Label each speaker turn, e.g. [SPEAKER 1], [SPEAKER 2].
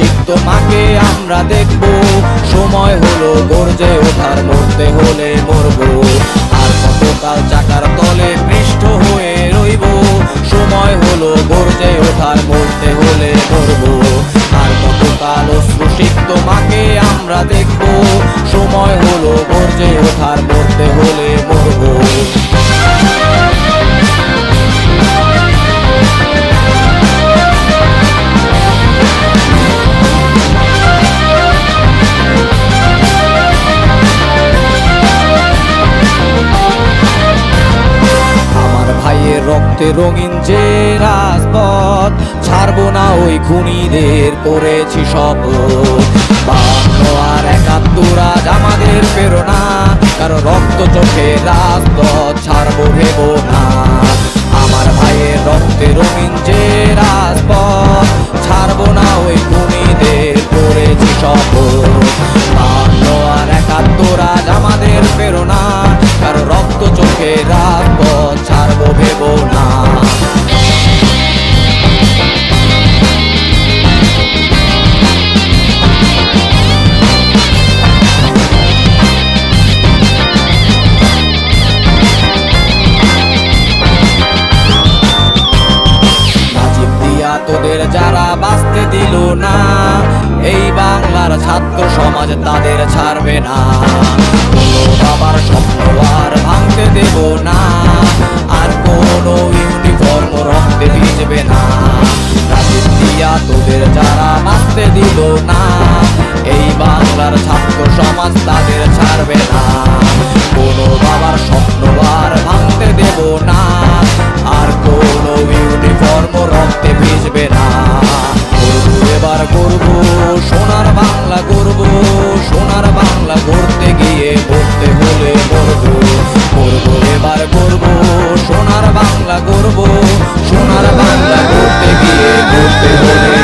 [SPEAKER 1] সিক্ত মাকে আমরা দেখব, সময় হলো গর্জে ওঠার, মরতে হলে মরবো। আর কতকাল চাকার তলে পৃষ্ঠ হয়ে রইব, সময় হলো গর্জে ওঠার, মরতে হলে মরবো। আর কতকাল অশ্রু সিক্ত মাকে আমরা দেখব, সময় হলো গর্জে ওঠার, মরতে হলে মরবো। রক্তে রঙিন যে রাজপথ, ছাড়বো না ওই খুনিদের, করেছি শপথ। 52 আর 71 আজ আমাদের প্রেরণা, কারো রক্ত চোখে রাজপথ ছাড়বো ভেবো না। আমার ভাইয়ের রক্তে রঙিন যে রাজপথ, ছাড়বো না ওই খুনিদের, করেছি শপথ। 52 আর 71 আজ আমাদের প্রেরণা, কারো রক্ত চোখে রাজপথ ছাড়বো ভেবো না। তোদের যারা বাঁচতে দিল না, এই বাংলার ছাত্র সমাজ তাদের ছাড়বে না। কোনো বাবার স্বপ্ন আর ভাঙতে দেব না, আর কোনো ইউনিফর্ম রক্তে ভিজবে না। রাজীব দিয়া তোদের যারা বাঁচতে দিল না, এই বাংলার ছাত্র সমাজ তাদের ছাড়বে না। কোনো বাবার স্বপ্ন আর ভাঙতে দেব না, আর কোনো ইউনিফর্ম রক্তে ভিজবে না। করবো এবার করবো সোনার বাংলা, করবো সোনার বাংলা, করতে গিয়ে মরতে হলে মরবো। করবো এবার করবো সোনার বাংলা, করবো সোনার বাংলা, করতে গিয়ে মরতে হলে